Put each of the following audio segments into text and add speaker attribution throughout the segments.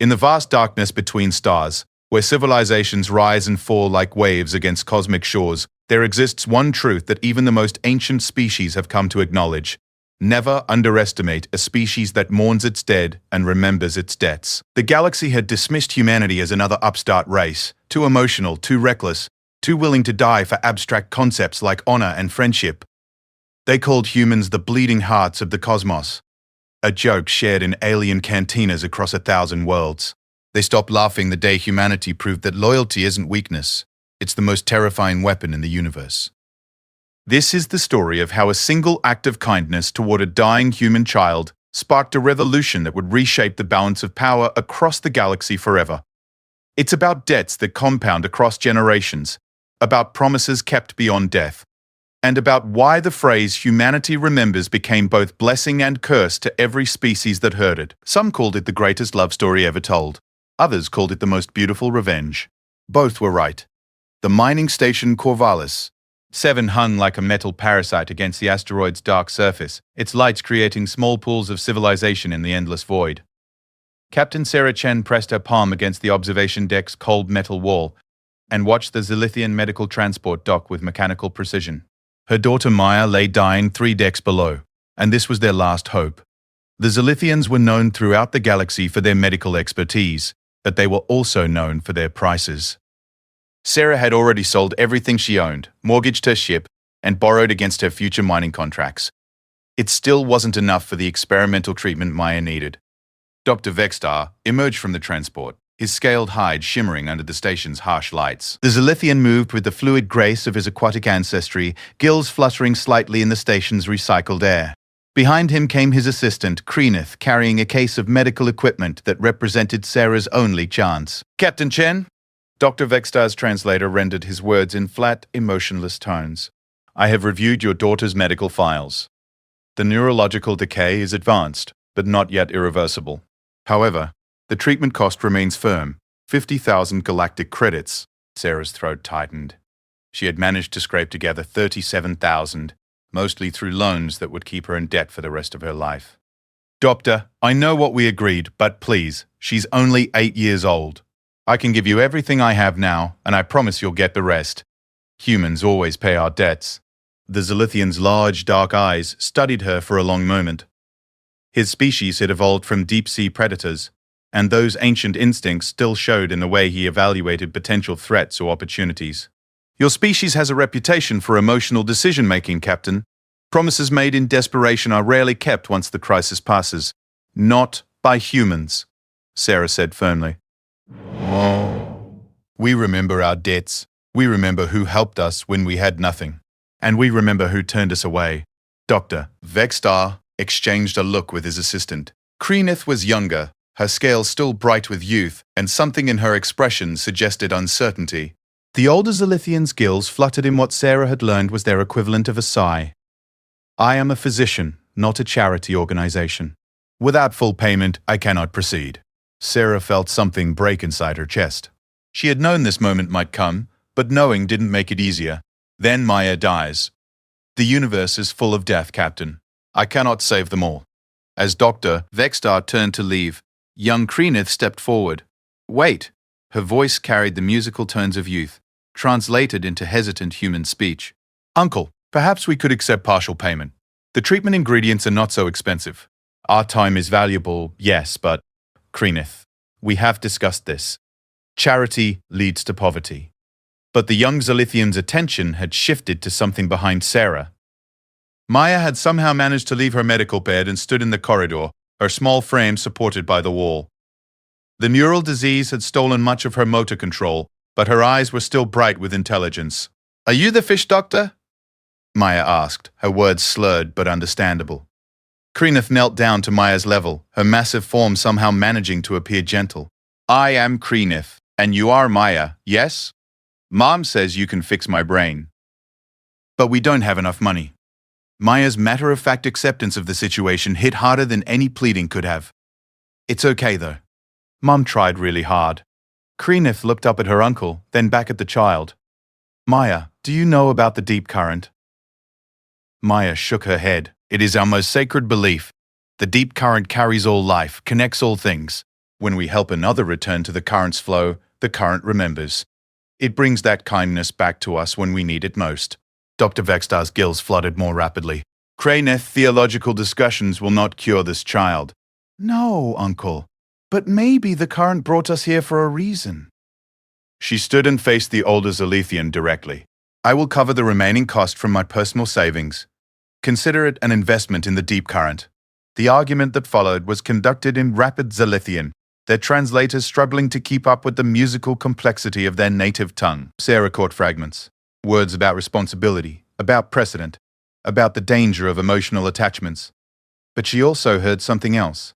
Speaker 1: In the vast darkness between stars, where civilizations rise and fall like waves against cosmic shores, there exists one truth that even the most ancient species have come to acknowledge. Never underestimate a species that mourns its dead and remembers its debts. The galaxy had dismissed humanity as another upstart race, too emotional, too reckless, too willing to die for abstract concepts like honor and friendship. They called humans the bleeding hearts of the cosmos, a joke shared in alien cantinas across 1,000 worlds. They stopped laughing the day humanity proved that loyalty isn't weakness, it's the most terrifying weapon in the universe. This is the story of how a single act of kindness toward a dying human child sparked a revolution that would reshape the balance of power across the galaxy forever. It's about debts that compound across generations, about promises kept beyond death, and about why the phrase humanity remembers became both blessing and curse to every species that heard it. Some called it the greatest love story ever told. Others called it the most beautiful revenge. Both were right. The mining station Corvallis 7 hung like a metal parasite against the asteroid's dark surface, its lights creating small pools of civilization in the endless void. Captain Sarah Chen pressed her palm against the observation deck's cold metal wall and watched the Zilithian medical transport dock with mechanical precision. Her daughter Maya lay dying 3 decks below, and this was their last hope. The Zilithians were known throughout the galaxy for their medical expertise, but they were also known for their prices. Sarah had already sold everything she owned, mortgaged her ship, and borrowed against her future mining contracts. It still wasn't enough for the experimental treatment Maya needed. Dr. Vexstar emerged from the transport, his scaled hide shimmering under the station's harsh lights. The Zilithian moved with the fluid grace of his aquatic ancestry, gills fluttering slightly in the station's recycled air. Behind him came his assistant, Kreeneth, carrying a case of medical equipment that represented Sarah's only chance. "Captain Chen?" Dr. Vexstar's translator rendered his words in flat, emotionless tones. "I have reviewed your daughter's medical files. The neurological decay is advanced, but not yet irreversible. However, the treatment cost remains firm, 50,000 galactic credits." Sarah's throat tightened. She had managed to scrape together 37,000, mostly through loans that would keep her in debt for the rest of her life. "Doctor, I know what we agreed, but please, she's only 8 years old. I can give you everything I have now, and I promise you'll get the rest. Humans always pay our debts." The Zilithian's large, dark eyes studied her for a long moment. His species had evolved from deep-sea predators, and those ancient instincts still showed in the way he evaluated potential threats or opportunities. "Your species has a reputation for emotional decision-making, Captain. Promises made in desperation are rarely kept once the crisis passes. Not by humans," Sarah said firmly. "We remember our debts. We remember who helped us when we had nothing. And we remember who turned us away." Dr. Vexstar exchanged a look with his assistant. Kreeneth was younger, her scales still bright with youth, and something in her expression suggested uncertainty. The older Zilithian's gills fluttered in what Sarah had learned was their equivalent of a sigh. "I am a physician, not a charity organization. Without full payment, I cannot proceed." Sarah felt something break inside her chest. She had known this moment might come, but knowing didn't make it easier. Then Maya dies. "The universe is full of death, Captain. I cannot save them all." As Dr. Vexstar turned to leave, young Kreeneth stepped forward. "Wait." Her voice carried the musical tones of youth, translated into hesitant human speech. "Uncle, perhaps we could accept partial payment. The treatment ingredients are not so expensive. Our time is valuable, yes, but..." "Kreeneth, we have discussed this. Charity leads to poverty." But the young Zilithian's attention had shifted to something behind Sarah. Maya had somehow managed to leave her medical bed and stood in the corridor, her small frame supported by the wall. The neural disease had stolen much of her motor control, but her eyes were still bright with intelligence. "Are you the fish doctor?" Maya asked, her words slurred but understandable. Kreeneth knelt down to Maya's level, her massive form somehow managing to appear gentle. "I am Kreeneth, and you are Maya, yes? Mom says you can fix my brain. But we don't have enough money." Maya's matter-of-fact acceptance of the situation hit harder than any pleading could have. "It's okay, though. Mom tried really hard." Kreeneth looked up at her uncle, then back at the child. "Maya, do you know about the deep current?" Maya shook her head. "It is our most sacred belief. The deep current carries all life, connects all things. When we help another return to the current's flow, the current remembers. It brings that kindness back to us when we need it most. Dr. Vextar's gills fluttered more rapidly. Craneth theological discussions will not cure this child. No, uncle. But maybe the current brought us here for a reason. She stood and faced the older Zalithian directly. I will cover the remaining cost from my personal savings. Consider it an investment in the deep current. The argument that followed was conducted in rapid Zalithian, their translators struggling to keep up with the musical complexity of their native tongue. Sarah caught fragments. Words about responsibility, about precedent, about the danger of emotional attachments. But she also heard something else.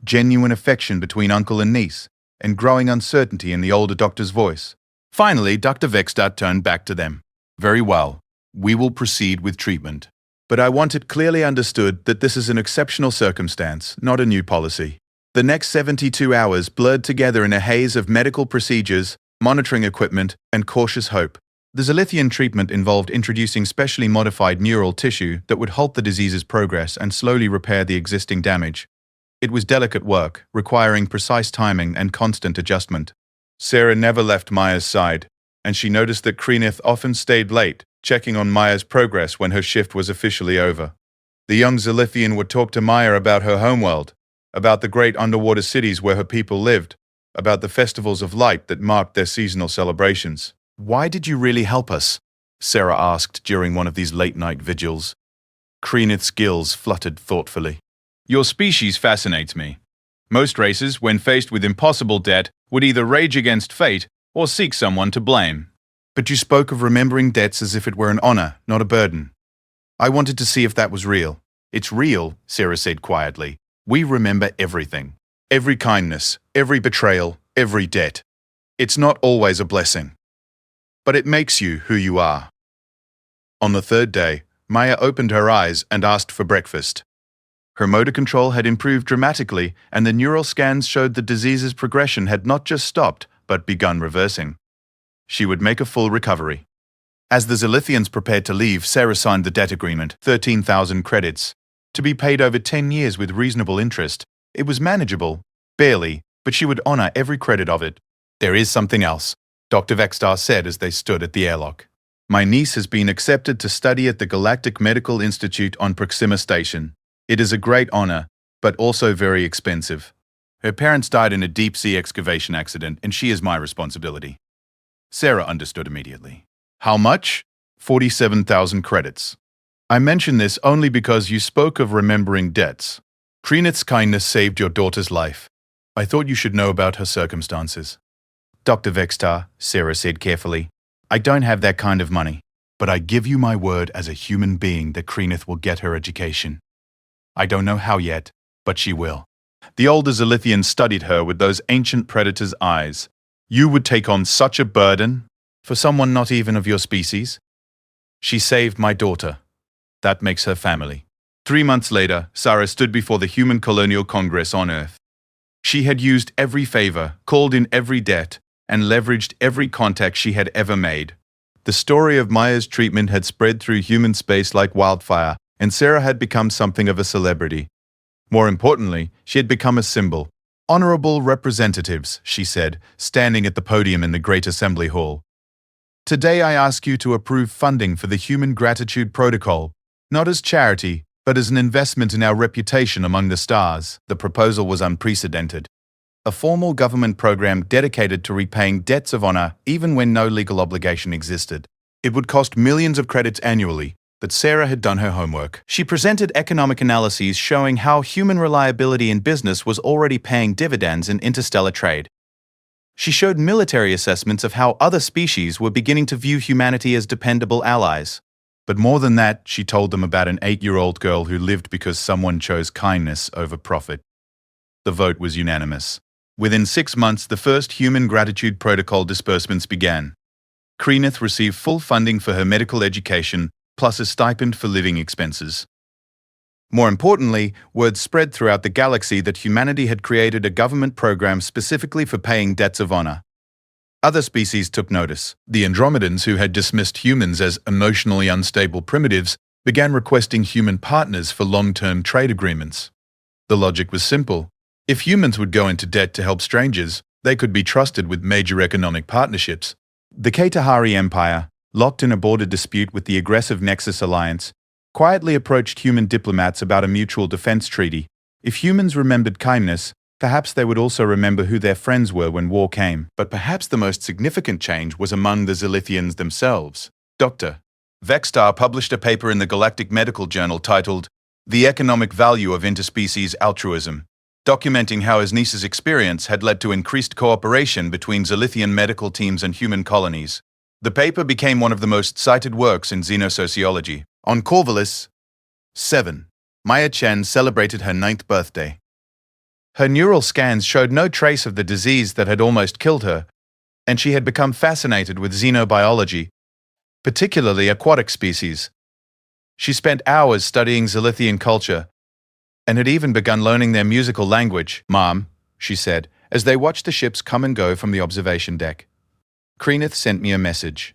Speaker 1: Genuine affection between uncle and niece, and growing uncertainty in the older doctor's voice. Finally, Dr. Vextar turned back to them. Very well, we will proceed with treatment. But I want it clearly understood that this is an exceptional circumstance, not a new policy. The next 72 hours blurred together in a haze of medical procedures, monitoring equipment, and cautious hope. The Zalithian treatment involved introducing specially modified neural tissue that would halt the disease's progress and slowly repair the existing damage. It was delicate work, requiring precise timing and constant adjustment. Sarah never left Maya's side, and she noticed that Krenith often stayed late, checking on Maya's progress when her shift was officially over. The young Zalithian would talk to Maya about her homeworld, about the great underwater cities where her people lived, about the festivals of light that marked their seasonal celebrations. Why did you really help us? Sarah asked during one of these late-night vigils. Krenith's gills fluttered thoughtfully. Your species fascinates me. Most races, when faced with impossible debt, would either rage against fate or seek someone to blame. But you spoke of remembering debts as if it were an honor, not a burden. I wanted to see if that was real. It's real, Sarah said quietly. We remember everything. Every kindness, every betrayal, every debt. It's not always a blessing. But it makes you who you are. On the third day, Maya opened her eyes and asked for breakfast. Her motor control had improved dramatically, and the neural scans showed the disease's progression had not just stopped, but begun reversing. She would make a full recovery. As the Zalithians prepared to leave, Sarah signed the debt agreement, 13,000 credits, to be paid over 10 years with reasonable interest. It was manageable, barely, but she would honor every credit of it. There is something else, Dr. Vextar said as they stood at the airlock. My niece has been accepted to study at the Galactic Medical Institute on Proxima Station. It is a great honor, but also very expensive. Her parents died in a deep-sea excavation accident, and she is my responsibility. Sarah understood immediately. How much? 47,000 credits. I mention this only because you spoke of remembering debts. Krenith's kindness saved your daughter's life. I thought you should know about her circumstances. Dr. Vextar, Sarah said carefully, I don't have that kind of money, but I give you my word as a human being that Krenith will get her education. I don't know how yet, but she will. The older Zalithian studied her with those ancient predator's eyes. You would take on such a burden for someone not even of your species? She saved my daughter. That makes her family. 3 months later, Sarah stood before the Human Colonial Congress on Earth. She had used every favor, called in every debt, and leveraged every contact she had ever made. The story of Maya's treatment had spread through human space like wildfire, and Sarah had become something of a celebrity. More importantly, she had become a symbol. Honorable representatives, she said, standing at the podium in the Great Assembly Hall. Today I ask you to approve funding for the Human Gratitude Protocol, not as charity, but as an investment in our reputation among the stars. The proposal was unprecedented. A formal government program dedicated to repaying debts of honor even when no legal obligation existed. It would cost millions of credits annually, but Sarah had done her homework. She presented economic analyses showing how human reliability in business was already paying dividends in interstellar trade. She showed military assessments of how other species were beginning to view humanity as dependable allies. But more than that, she told them about an 8-year-old girl who lived because someone chose kindness over profit. The vote was unanimous. Within 6 months, the first Human Gratitude Protocol disbursements began. Krenith received full funding for her medical education, plus a stipend for living expenses. More importantly, word spread throughout the galaxy that humanity had created a government program specifically for paying debts of honor. Other species took notice. The Andromedans, who had dismissed humans as emotionally unstable primitives, began requesting human partners for long-term trade agreements. The logic was simple. If humans would go into debt to help strangers, they could be trusted with major economic partnerships. The Katahari Empire, locked in a border dispute with the aggressive Nexus Alliance, quietly approached human diplomats about a mutual defense treaty. If humans remembered kindness, perhaps they would also remember who their friends were when war came. But perhaps the most significant change was among the Zilithians themselves. Dr. Vexstar published a paper in the Galactic Medical Journal titled The Economic Value of Interspecies Altruism, documenting how his niece's experience had led to increased cooperation between Zilithian medical teams and human colonies. The paper became one of the most cited works in xenosociology. On Corvallis 7, Maya Chen celebrated her 9th birthday. Her neural scans showed no trace of the disease that had almost killed her, and she had become fascinated with xenobiology, particularly aquatic species. She spent hours studying Zilithian culture, and had even begun learning their musical language. "Mom," she said, as they watched the ships come and go from the observation deck. "Kreenith sent me a message.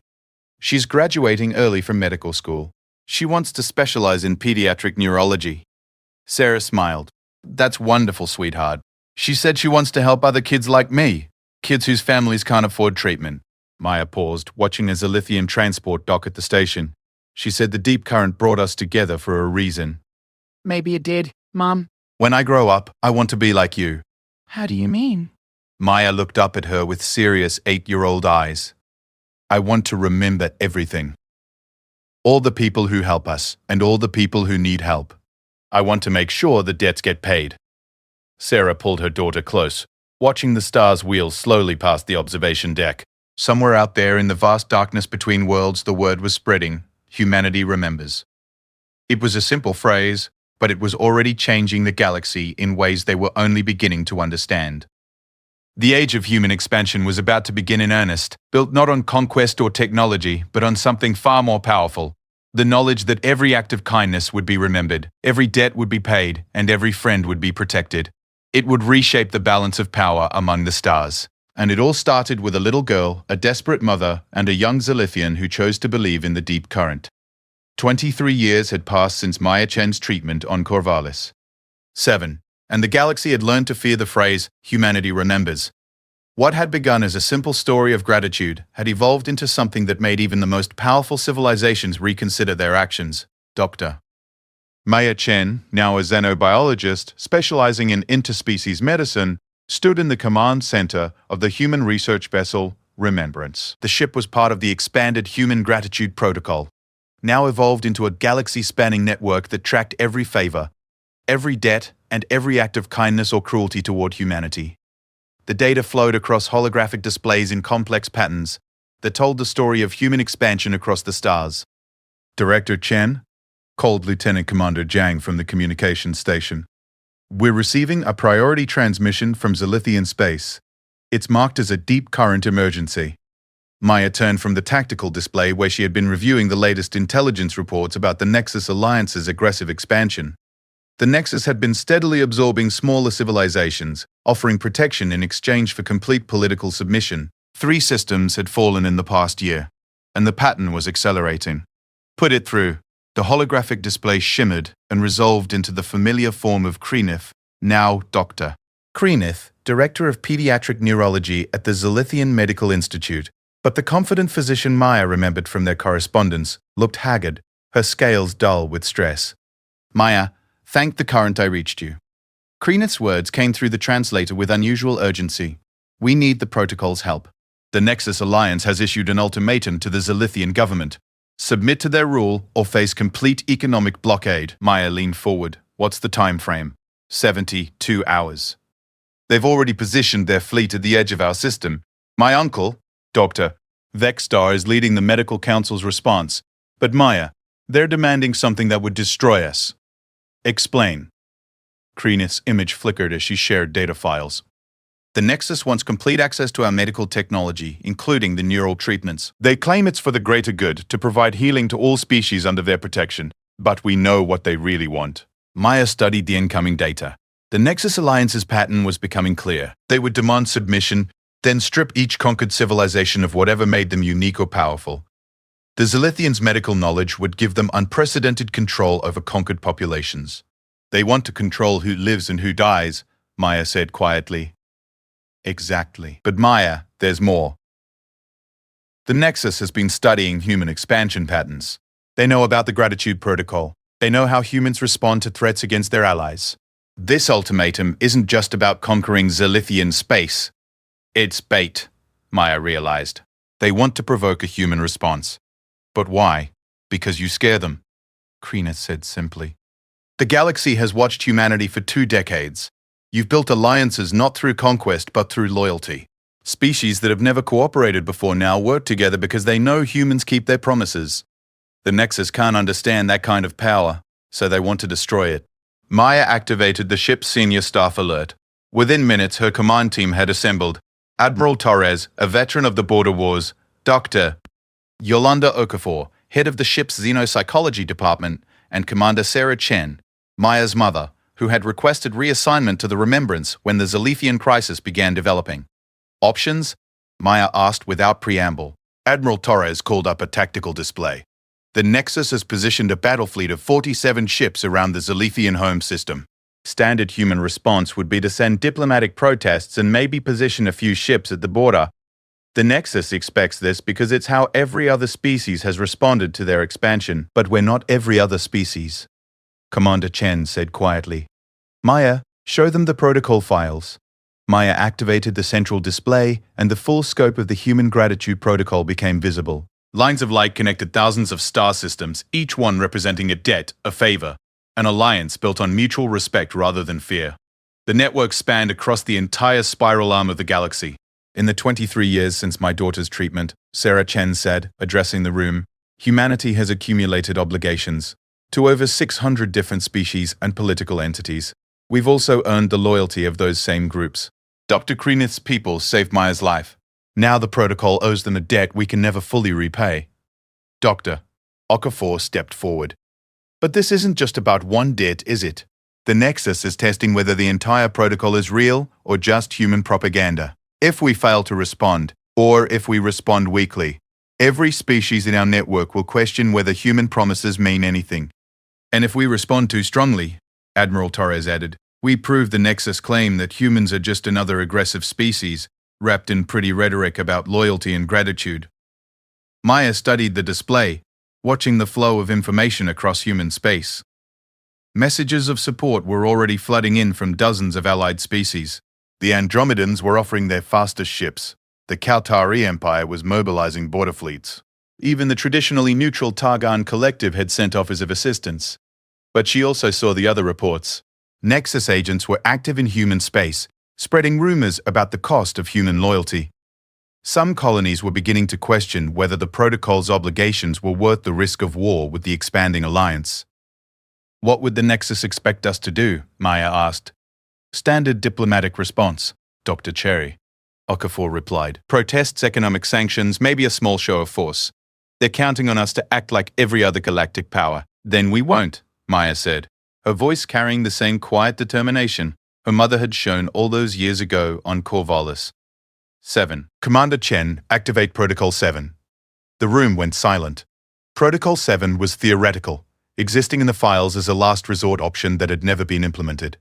Speaker 1: She's graduating early from medical school. She wants to specialize in pediatric neurology." Sarah smiled. "That's wonderful, sweetheart. She said she wants to help other kids like me, kids whose families can't afford treatment." Maya paused, watching a Zilithian transport dock at the station. She said, "The deep current brought us together for a reason."
Speaker 2: Maybe it did, Mom.
Speaker 1: "When I grow up, I want to be like you."
Speaker 2: How do you mean?
Speaker 1: Maya looked up at her with serious 8-year-old eyes. "I want to remember everything. All the people who help us, and all the people who need help. I want to make sure the debts get paid." Sarah pulled her daughter close, watching the stars wheel slowly past the observation deck. Somewhere out there in the vast darkness between worlds, the word was spreading: humanity remembers. It was a simple phrase, but it was already changing the galaxy in ways they were only beginning to understand. The age of human expansion was about to begin in earnest, built not on conquest or technology, but on something far more powerful: the knowledge that every act of kindness would be remembered, every debt would be paid, and every friend would be protected. It would reshape the balance of power among the stars. And it all started with a little girl, a desperate mother, and a young Zilithian who chose to believe in the deep current. 23 years had passed since Maya Chen's treatment on Corvallis 7, and the galaxy had learned to fear the phrase, "humanity remembers." What had begun as a simple story of gratitude had evolved into something that made even the most powerful civilizations reconsider their actions. Dr. Maya Chen, now a xenobiologist specializing in interspecies medicine, stood in the command center of the human research vessel Remembrance. The ship was part of the expanded Human Gratitude Protocol, now evolved into a galaxy-spanning network that tracked every favor, every debt, and every act of kindness or cruelty toward humanity. The data flowed across holographic displays in complex patterns that told the story of human expansion across the stars. "Director Chen," called Lieutenant Commander Jiang from the communications station, "we're receiving a priority transmission from Zilithian space. It's marked as a deep current emergency." Maya turned from the tactical display where she had been reviewing the latest intelligence reports about the Nexus Alliance's aggressive expansion. The Nexus had been steadily absorbing smaller civilizations, offering protection in exchange for complete political submission. 3 systems had fallen in the past year, and the pattern was accelerating. "Put it through." The holographic display shimmered and resolved into the familiar form of Kreenith, now Dr. Kreenith, Director of Pediatric Neurology at the Zilithian Medical Institute. But the confident physician Maya remembered from their correspondence looked haggard, her scales dull with stress. "Maya, thank the current I reached you." Kreenith's words came through the translator with unusual urgency. "We need the protocol's help. The Nexus Alliance has issued an ultimatum to the Zilithian government. Submit to their rule or face complete economic blockade." Maya leaned forward. "What's the time frame?" 72 hours. "They've already positioned their fleet at the edge of our system. My uncle, Dr. Vexstar, is leading the medical council's response. But Maya, they're demanding something that would destroy us." "Explain." Kreenith's image flickered as she shared data files. "The Nexus wants complete access to our medical technology, including the neural treatments. They claim it's for the greater good, to provide healing to all species under their protection. But we know what they really want." Maya studied the incoming data. The Nexus Alliance's pattern was becoming clear. They would demand submission, then strip each conquered civilization of whatever made them unique or powerful. The Zilithians' medical knowledge would give them unprecedented control over conquered populations. They want to control who lives and who dies, Maya said quietly. Exactly. But Maya, there's more. The Nexus has been studying human expansion patterns. They know about the Gratitude Protocol. They know how humans respond to threats against their allies. This ultimatum isn't just about conquering Zilithian space. It's bait, Maya realized. They want to provoke a human response. But why? Because you scare them, Kreeneth said simply. The galaxy has watched humanity for 2 decades. You've built alliances not through conquest but through loyalty. Species that have never cooperated before now work together because they know humans keep their promises. The Nexus can't understand that kind of power, so they want to destroy it. Maya activated the ship's senior staff alert. Within minutes, her command team had assembled. Admiral Torres, a veteran of the border wars, Dr. Yolanda Okafor, head of the ship's xenopsychology department, and Commander Sarah Chen, Maya's mother, who had requested reassignment to the Remembrance when the Zilithian crisis began developing. Options? Maya asked without preamble. Admiral Torres called up a tactical display. The Nexus has positioned a battle fleet of 47 ships around the Zilithian home system. Standard human response would be to send diplomatic protests and maybe position a few ships at the border. The Nexus expects this because it's how every other species has responded to their expansion. But we're not every other species, Commander Chen said quietly. Maya, show them the protocol files. Maya activated the central display, and the full scope of the Human Gratitude Protocol became visible. Lines of light connected thousands of star systems, each one representing a debt, a favor, an alliance built on mutual respect rather than fear. The network spanned across the entire spiral arm of the galaxy. In the 23 years since my daughter's treatment, Sarah Chen said, addressing the room, humanity has accumulated obligations to over 600 different species and political entities. We've also earned the loyalty of those same groups. Dr. Kreeneth's people saved Maya's life. Now the protocol owes them a debt we can never fully repay. Dr. Okafor stepped forward. But this isn't just about one debt, is it? The Nexus is testing whether the entire protocol is real or just human propaganda. If we fail to respond, or if we respond weakly, every species in our network will question whether human promises mean anything. And if we respond too strongly, Admiral Torres added, we prove the Nexus claim that humans are just another aggressive species, wrapped in pretty rhetoric about loyalty and gratitude. Maya studied the display, watching the flow of information across human space. Messages of support were already flooding in from dozens of allied species. The Andromedans were offering their fastest ships. The Kautari Empire was mobilizing border fleets. Even the traditionally neutral Targan Collective had sent offers of assistance. But she also saw the other reports. Nexus agents were active in human space, spreading rumors about the cost of human loyalty. Some colonies were beginning to question whether the protocol's obligations were worth the risk of war with the expanding alliance. What would the Nexus expect us to do? Maya asked. Standard diplomatic response, Dr. Cherry. Okafor replied. Protests, economic sanctions, maybe a small show of force. They're counting on us to act like every other galactic power. Then we won't, Maya said, her voice carrying the same quiet determination her mother had shown all those years ago on Corvallis. 7. Commander Chen, activate Protocol 7. The room went silent. Protocol 7 was theoretical, existing in the files as a last resort option that had never been implemented.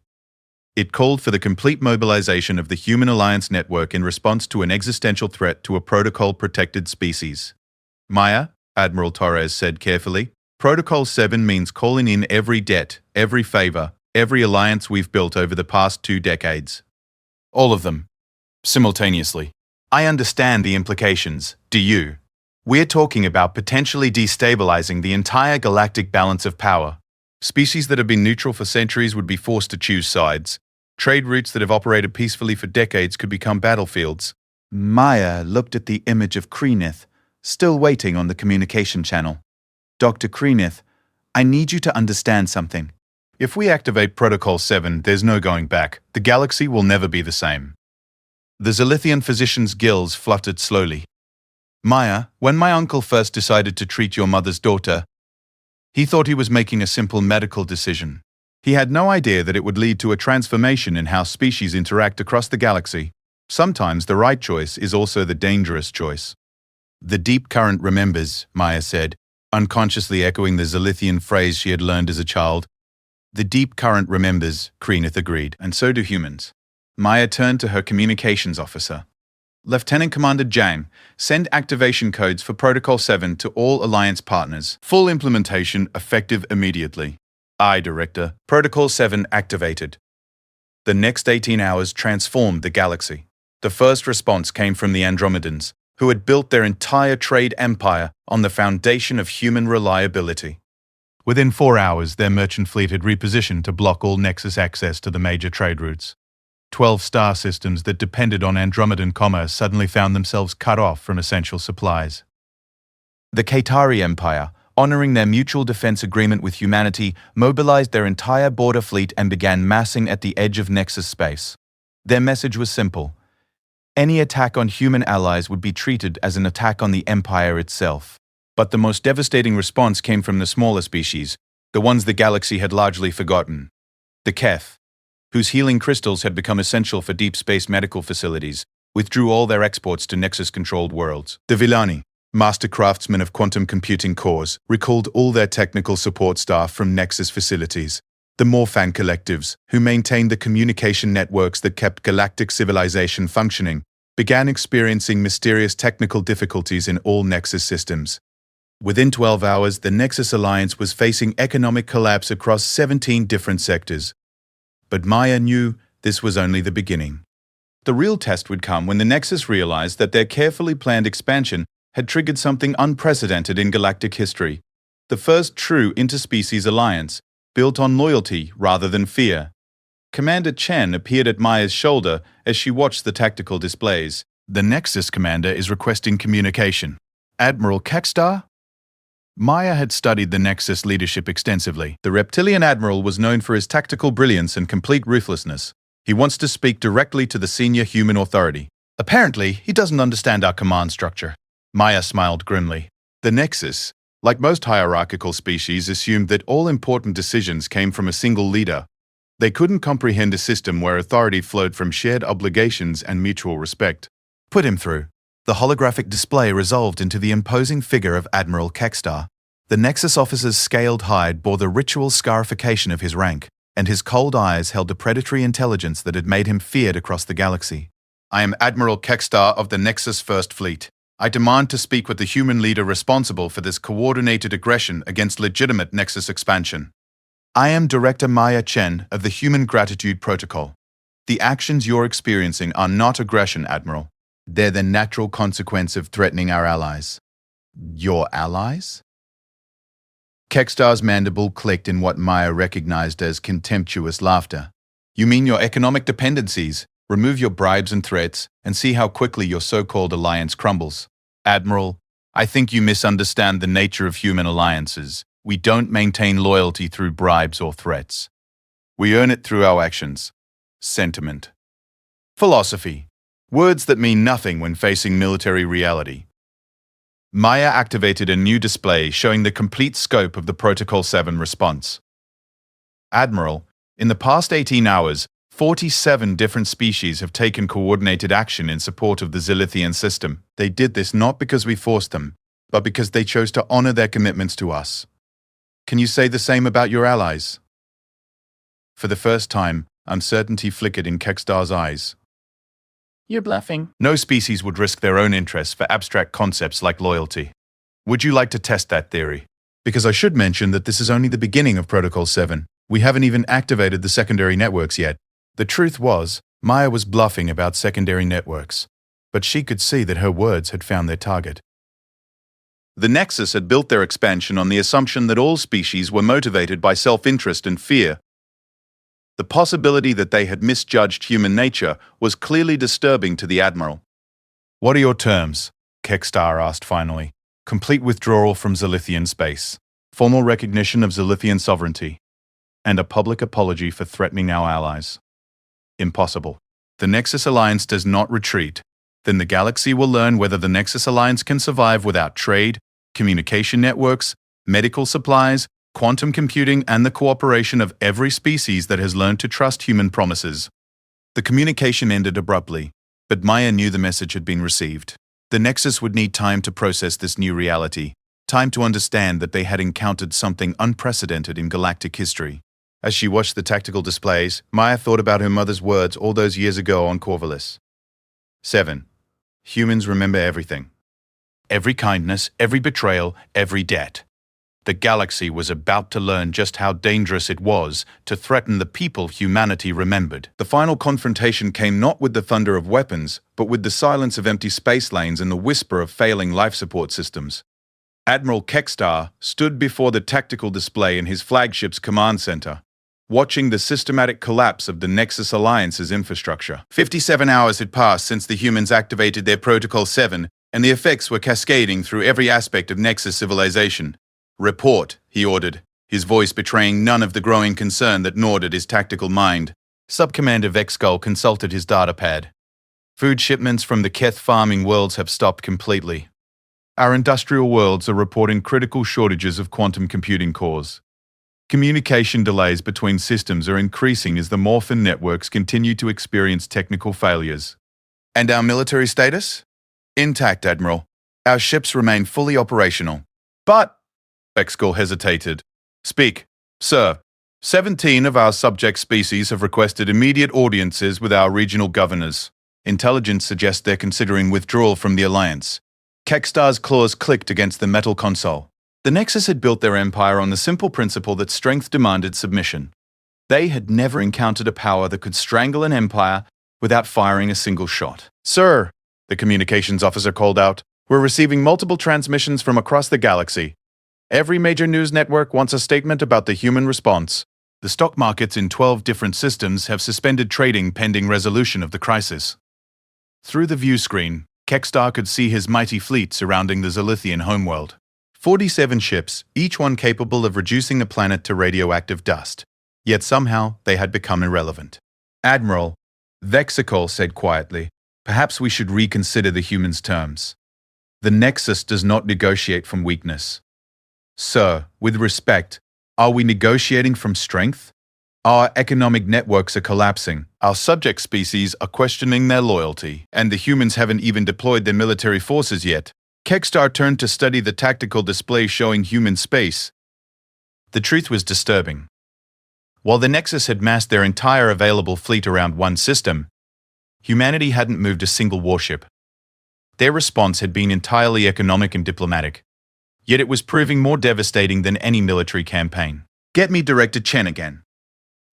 Speaker 1: It called for the complete mobilization of the Human Alliance network in response to an existential threat to a protocol-protected species. Maya, Admiral Torres said carefully, Protocol 7 means calling in every debt, every favor, every alliance we've built over the past 2 decades. All of them. Simultaneously. I understand the implications, do you? We're talking about potentially destabilizing the entire galactic balance of power. Species that have been neutral for centuries would be forced to choose sides. Trade routes that have operated peacefully for decades could become battlefields. Maya looked at the image of Kreeneth, still waiting on the communication channel. Dr. Kreeneth, I need you to understand something. If we activate Protocol 7, there's no going back. The galaxy will never be the same. The Zilithian physician's gills fluttered slowly. Maya, when my uncle first decided to treat your mother's daughter, he thought he was making a simple medical decision. He had no idea that it would lead to a transformation in how species interact across the galaxy. Sometimes the right choice is also the dangerous choice. The deep current remembers, Maya said, unconsciously echoing the Zilithian phrase she had learned as a child. The deep current remembers, Kreeneth agreed, and so do humans. Maya turned to her communications officer. Lieutenant Commander Jang, send activation codes for Protocol 7 to all Alliance partners. Full implementation effective immediately. Aye, Director. Protocol 7 activated. The next 18 hours transformed the galaxy. The first response came from the Andromedans, who had built their entire trade empire on the foundation of human reliability. Within 4 hours, their merchant fleet had repositioned to block all Nexus access to the major trade routes. 12 star systems that depended on Andromedan commerce suddenly found themselves cut off from essential supplies. The Qatari Empire, honoring their mutual defense agreement with humanity, mobilized their entire border fleet and began massing at the edge of Nexus space. Their message was simple. Any attack on human allies would be treated as an attack on the Empire itself. But the most devastating response came from the smaller species, the ones the galaxy had largely forgotten. The Keth, whose healing crystals had become essential for deep space medical facilities, withdrew all their exports to Nexus-controlled worlds. The Villani, master craftsmen of quantum computing cores, recalled all their technical support staff from Nexus facilities. The Morphan collectives, who maintained the communication networks that kept galactic civilization functioning, began experiencing mysterious technical difficulties in all Nexus systems. Within 12 hours, the Nexus Alliance was facing economic collapse across 17 different sectors. But Maya knew this was only the beginning. The real test would come when the Nexus realized that their carefully planned expansion had triggered something unprecedented in galactic history. The first true interspecies alliance, built on loyalty rather than fear. Commander Chen appeared at Maya's shoulder as she watched the tactical displays. The Nexus commander is requesting communication. Admiral Kekstar? Maya had studied the Nexus leadership extensively. The reptilian admiral was known for his tactical brilliance and complete ruthlessness. He wants to speak directly to the senior human authority. Apparently, he doesn't understand our command structure. Maya smiled grimly. The Nexus, like most hierarchical species, assumed that all important decisions came from a single leader. They couldn't comprehend a system where authority flowed from shared obligations and mutual respect. Put him through. The holographic display resolved into the imposing figure of Admiral Kekstar. The Nexus officer's scaled hide bore the ritual scarification of his rank, and his cold eyes held a predatory intelligence that had made him feared across the galaxy. I am Admiral Kekstar of the Nexus First Fleet. I demand to speak with the human leader responsible for this coordinated aggression against legitimate Nexus expansion. I am Director Maya Chen of the Human Gratitude Protocol. The actions you're experiencing are not aggression, Admiral. They're the natural consequence of threatening our allies. Your allies? Kekstar's mandible clicked in what Maya recognized as contemptuous laughter. You mean your economic dependencies? Remove your bribes and threats, and see how quickly your so-called alliance crumbles. Admiral, I think you misunderstand the nature of human alliances. We don't maintain loyalty through bribes or threats. We earn it through our actions. Sentiment. Philosophy. Words that mean nothing when facing military reality. Maya activated a new display showing the complete scope of the Protocol 7 response. Admiral, in the past 18 hours, 47 different species have taken coordinated action in support of the Zilithian system. They did this not because we forced them, but because they chose to honor their commitments to us. Can you say the same about your allies? For the first time, uncertainty flickered in Kekstar's eyes.
Speaker 2: You're bluffing.
Speaker 1: No species would risk their own interests for abstract concepts like loyalty. Would you like to test that theory? Because I should mention that this is only the beginning of Protocol 7. We haven't even activated the secondary networks yet. The truth was, Maya was bluffing about secondary networks, but she could see that her words had found their target. The Nexus had built their expansion on the assumption that all species were motivated by self-interest and fear. The possibility that they had misjudged human nature was clearly disturbing to the Admiral. What are your terms? Kekstar asked finally. Complete withdrawal from Zilithian space, formal recognition of Zilithian sovereignty, and a public apology for threatening our allies. Impossible. The Nexus Alliance does not retreat. Then the galaxy will learn whether the Nexus Alliance can survive without trade, communication networks, medical supplies, quantum computing, and the cooperation of every species that has learned to trust human promises. The communication ended abruptly, but Maya knew the message had been received. The Nexus would need time to process this new reality, time to understand that they had encountered something unprecedented in galactic history. As she watched the tactical displays, Maya thought about her mother's words all those years ago on Corvallis. 7. Humans remember everything. Every kindness, every betrayal, every debt. The galaxy was about to learn just how dangerous it was to threaten the people humanity remembered. The final confrontation came not with the thunder of weapons, but with the silence of empty space lanes and the whisper of failing life support systems. Admiral Kekstar stood before the tactical display in his flagship's command center, watching the systematic collapse of the Nexus Alliance's infrastructure. 57 hours had passed since the humans activated their Protocol 7, and the effects were cascading through every aspect of Nexus civilization. "Report," he ordered, his voice betraying none of the growing concern that gnawed at his tactical mind. Subcommander Vexgull consulted his datapad. "Food shipments from the Keth farming worlds have stopped completely. Our industrial worlds are reporting critical shortages of quantum computing cores. Communication delays between systems are increasing as the Morphin networks continue to experience technical failures." "And our military status?" "Intact, Admiral. Our ships remain fully operational." "But..." Vexgull hesitated. "Speak, sir. 17 of our subject species have requested immediate audiences with our regional governors. Intelligence suggests they're considering withdrawal from the Alliance." Kekstar's claws clicked against the metal console. The Nexus had built their empire on the simple principle that strength demanded submission. They had never encountered a power that could strangle an empire without firing a single shot. "Sir," the communications officer called out, "we're receiving multiple transmissions from across the galaxy. Every major news network wants a statement about the human response. The stock markets in 12 different systems have suspended trading pending resolution of the crisis." Through the view screen, Kekstar could see his mighty fleet surrounding the Zalithian homeworld. 47 ships, each one capable of reducing the planet to radioactive dust. Yet somehow they had become irrelevant. "Admiral," Vexgull said quietly, "perhaps we should reconsider the humans' terms. The Nexus does not negotiate from weakness. Sir, with respect, are we negotiating from strength? Our economic networks are collapsing. Our subject species are questioning their loyalty, and the humans haven't even deployed their military forces yet." Kekstar turned to study the tactical display showing human space. The truth was disturbing. While the Nexus had massed their entire available fleet around one system, humanity hadn't moved a single warship. Their response had been entirely economic and diplomatic. Yet it was proving more devastating than any military campaign. "Get me Director Chen again."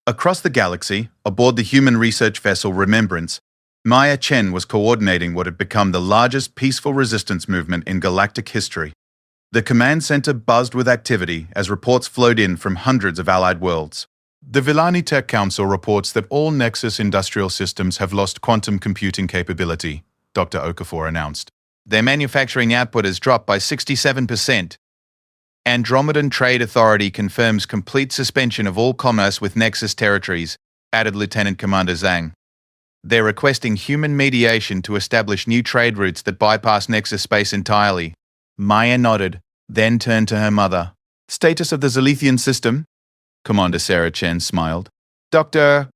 Speaker 1: Across the galaxy, aboard the human research vessel Remembrance, Maya Chen was coordinating what had become the largest peaceful resistance movement in galactic history. The command center buzzed with activity as reports flowed in from hundreds of allied worlds. The Villani Tech Council reports that all Nexus industrial systems have lost quantum computing capability, Dr. Okafor announced. Their manufacturing output has dropped by 67%. Andromedan Trade Authority confirms complete suspension of all commerce with Nexus territories, added Lieutenant Commander Zhang. They're requesting human mediation to establish new trade routes that bypass Nexus space entirely. Maya nodded, then turned to her mother. "Status of the Zalithian system?" Commander Sarah Chen smiled. Dr.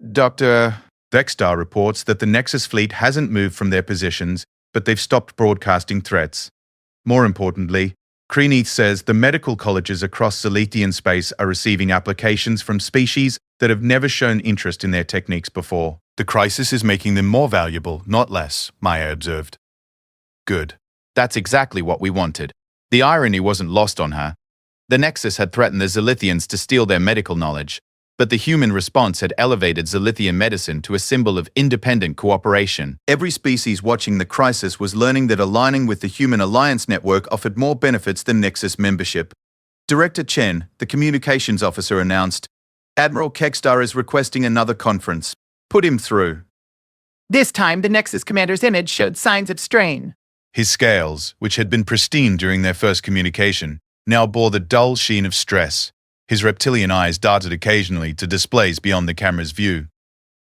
Speaker 1: Vextar reports that the Nexus fleet hasn't moved from their positions, but they've stopped broadcasting threats. More importantly, Kreenith says the medical colleges across Zalithian space are receiving applications from species that have never shown interest in their techniques before. "The crisis is making them more valuable, not less," Maya observed. "Good. That's exactly what we wanted." The irony wasn't lost on her. The Nexus had threatened the Zalithians to steal their medical knowledge, but the human response had elevated Zalithian medicine to a symbol of independent cooperation. Every species watching the crisis was learning that aligning with the Human Alliance network offered more benefits than Nexus membership. Director Chen, the communications officer, announced, "Admiral Kekstar is requesting another conference. Put him through."
Speaker 2: This time, the Nexus commander's image showed signs of strain.
Speaker 1: His scales, which had been pristine during their first communication, now bore the dull sheen of stress. His reptilian eyes darted occasionally to displays beyond the camera's view.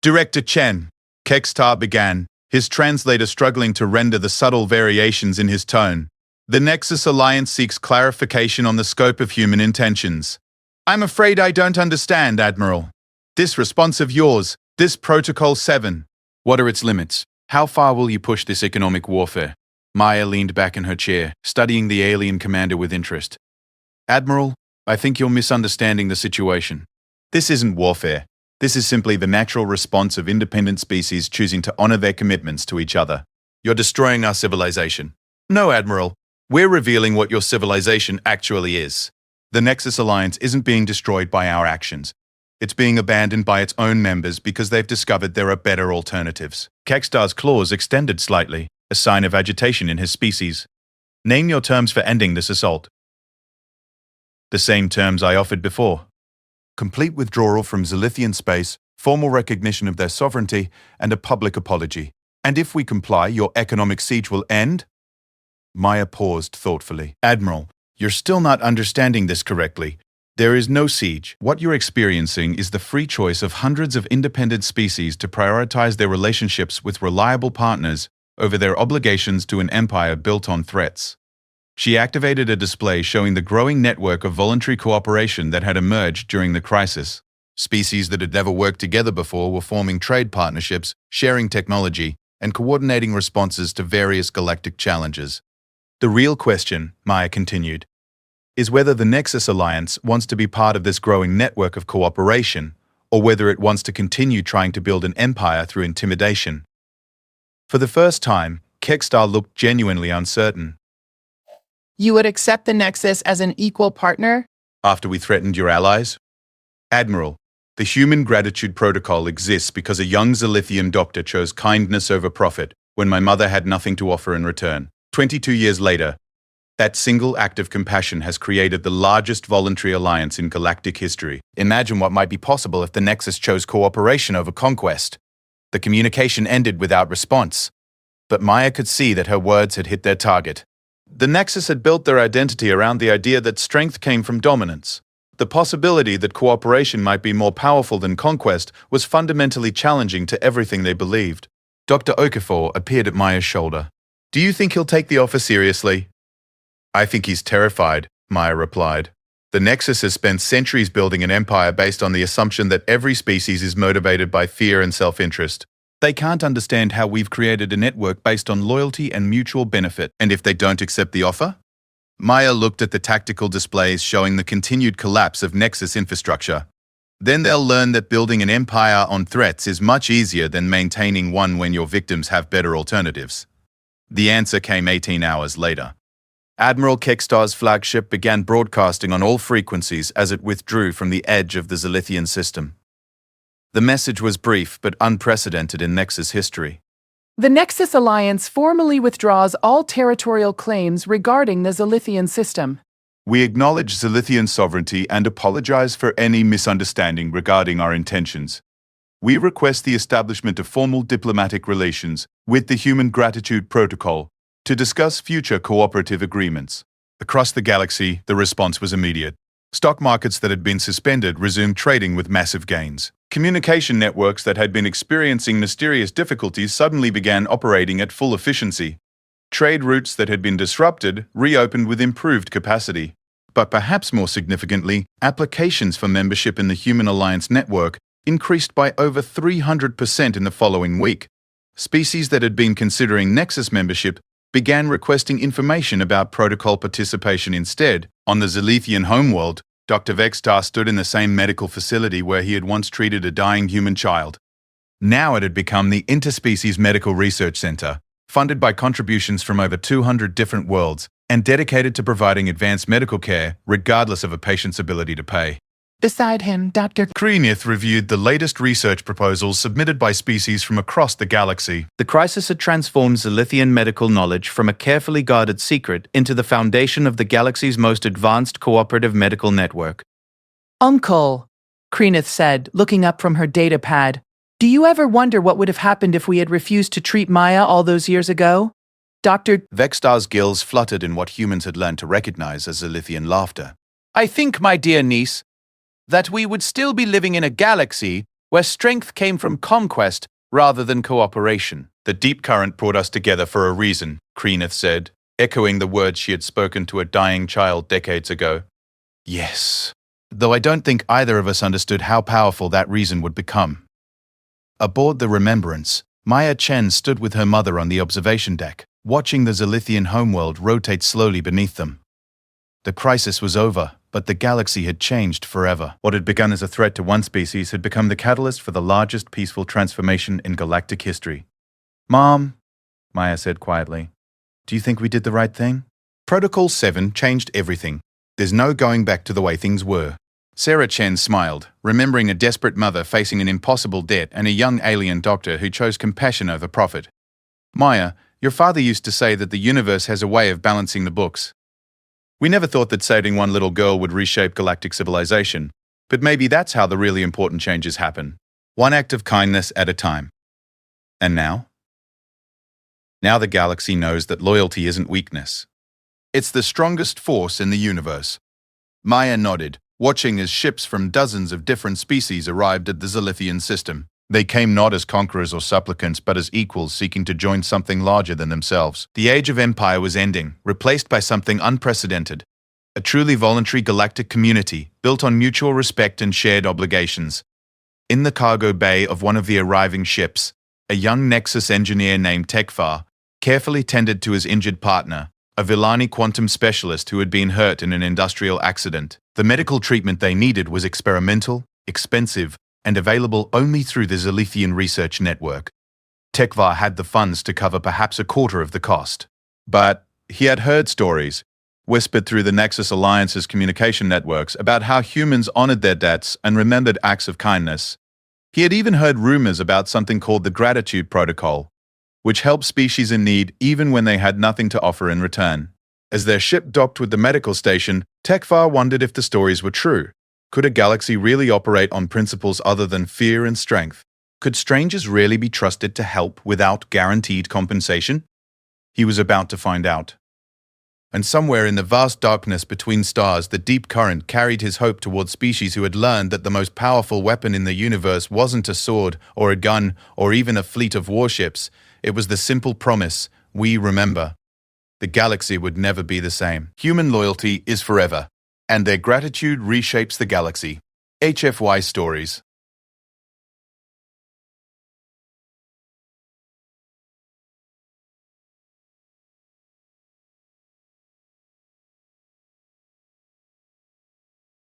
Speaker 1: "Director Chen," Kekstar began, his translator struggling to render the subtle variations in his tone. "The Nexus Alliance seeks clarification on the scope of human intentions." "I'm afraid I don't understand, Admiral. This response of yours, this Protocol 7. What are its limits? How far will you push this economic warfare?" Maya leaned back in her chair, studying the alien commander with interest. "Admiral, I think you're misunderstanding the situation. This isn't warfare. This is simply the natural response of independent species choosing to honor their commitments to each other. You're destroying our civilization. No, Admiral. We're revealing what your civilization actually is. The Nexus Alliance isn't being destroyed by our actions. It's being abandoned by its own members because they've discovered there are better alternatives. Kekstar's claws extended slightly, a sign of agitation in his species. Name your terms for ending this assault. The same terms I offered before. Complete withdrawal from Zilithian space, formal recognition of their sovereignty, and a public apology. And if we comply, your economic siege will end? Maya paused thoughtfully. Admiral, you're still not understanding this correctly. There is no siege. What you're experiencing is the free choice of hundreds of independent species to prioritize their relationships with reliable partners over their obligations to an empire built on threats. She activated a display showing the growing network of voluntary cooperation that had emerged during the crisis. Species that had never worked together before were forming trade partnerships, sharing technology, and coordinating responses to various galactic challenges. The real question, Maya continued, is whether the Nexus Alliance wants to be part of this growing network of cooperation, or whether it wants to continue trying to build an empire through intimidation. For the first time, Kekstar looked genuinely uncertain.
Speaker 2: You would accept the Nexus as an equal partner?
Speaker 1: After we threatened your allies? Admiral, the Human Gratitude Protocol exists because a young Zilithian doctor chose kindness over profit when my mother had nothing to offer in return. 22 years later, that single act of compassion has created the largest voluntary alliance in galactic history. Imagine what might be possible if the Nexus chose cooperation over conquest. The communication ended without response. But Maya could see that her words had hit their target. The Nexus had built their identity around the idea that strength came from dominance. The possibility that cooperation might be more powerful than conquest was fundamentally challenging to everything they believed. Dr. Okafor appeared at Maya's shoulder. Do you think he'll take the offer seriously? I think he's terrified, Maya replied. The Nexus has spent centuries building an empire based on the assumption that every species is motivated by fear and self-interest. They can't understand how we've created a network based on loyalty and mutual benefit. And if they don't accept the offer? Maya looked at the tactical displays showing the continued collapse of Nexus infrastructure. Then they'll learn that building an empire on threats is much easier than maintaining one when your victims have better alternatives. The answer came 18 hours later. Admiral Kekstar's flagship began broadcasting on all frequencies as it withdrew from the edge of the Zilithian system. The message was brief but unprecedented in Nexus history.
Speaker 2: The Nexus Alliance formally withdraws all territorial claims regarding the Zilithian system.
Speaker 1: We acknowledge Zilithian sovereignty and apologize for any misunderstanding regarding our intentions. We request the establishment of formal diplomatic relations with the Human Gratitude Protocol to discuss future cooperative agreements. Across the galaxy, the response was immediate. Stock markets that had been suspended resumed trading with massive gains. Communication networks that had been experiencing mysterious difficulties suddenly began operating at full efficiency. Trade routes that had been disrupted reopened with improved capacity. But perhaps more significantly, applications for membership in the Human Alliance network increased by over 300% in the following week. Species that had been considering Nexus membership began requesting information about protocol participation instead. On the Zilithian homeworld, Dr. Kekstar stood in the same medical facility where he had once treated a dying human child. Now it had become the Interspecies Medical Research Center, funded by contributions from over 200 different worlds and dedicated to providing advanced medical care regardless of a patient's ability to pay.
Speaker 2: Beside him, Dr.
Speaker 1: Krenith reviewed the latest research proposals submitted by species from across the galaxy.
Speaker 3: The crisis had transformed Zilithian medical knowledge from a carefully guarded secret into the foundation of the galaxy's most advanced cooperative medical network.
Speaker 2: Uncle, Krenith said, looking up from her data pad. Do you ever wonder what would have happened if we had refused to treat Maya all those years ago? Dr.
Speaker 1: Kekstar's gills fluttered in what humans had learned to recognize as Zilithian laughter.
Speaker 4: I think, my dear niece, that we would still be living in a galaxy where strength came from conquest rather than cooperation.
Speaker 1: The deep current brought us together for a reason, Krenith said, echoing the words she had spoken to a dying child decades ago. Yes, though I don't think either of us understood how powerful that reason would become. Aboard the Remembrance, Maya Chen stood with her mother on the observation deck, watching the Zilithian homeworld rotate slowly beneath them. The crisis was over, But the galaxy had changed forever. What had begun as a threat to one species had become the catalyst for the largest peaceful transformation in galactic history. "Mom," Maya said quietly, "do you think we did the right thing?" Protocol 7 changed everything. There's no going back to the way things were. Sarah Chen smiled, remembering a desperate mother facing an impossible debt and a young alien doctor who chose compassion over profit. "Maya, your father used to say that the universe has a way of balancing the books. We never thought that saving one little girl would reshape galactic civilization, but maybe that's how the really important changes happen. One act of kindness at a time." And now? Now the galaxy knows that loyalty isn't weakness. It's the strongest force in the universe. Maya nodded, watching as ships from dozens of different species arrived at the Zilithian system. They came not as conquerors or supplicants, but as equals seeking to join something larger than themselves. The age of empire was ending, replaced by something unprecedented. A truly voluntary galactic community, built on mutual respect and shared obligations. In the cargo bay of one of the arriving ships, a young Nexus engineer named Tekfar carefully tended to his injured partner, a Villani quantum specialist who had been hurt in an industrial accident. The medical treatment they needed was experimental, expensive, and available only through the Zilithian research network. Tekvar had the funds to cover perhaps a quarter of the cost. But he had heard stories, whispered through the Nexus Alliance's communication networks, about how humans honored their debts and remembered acts of kindness. He had even heard rumors about something called the Gratitude Protocol, which helped species in need even when they had nothing to offer in return. As their ship docked with the medical station, Tekvar wondered if the stories were true. Could a galaxy really operate on principles other than fear and strength? Could strangers really be trusted to help without guaranteed compensation? He was about to find out. And somewhere in the vast darkness between stars, the deep current carried his hope towards species who had learned that the most powerful weapon in the universe wasn't a sword or a gun or even a fleet of warships. It was the simple promise, we remember. The galaxy would never be the same. Human loyalty is forever, and their gratitude reshapes the galaxy. HFY Stories.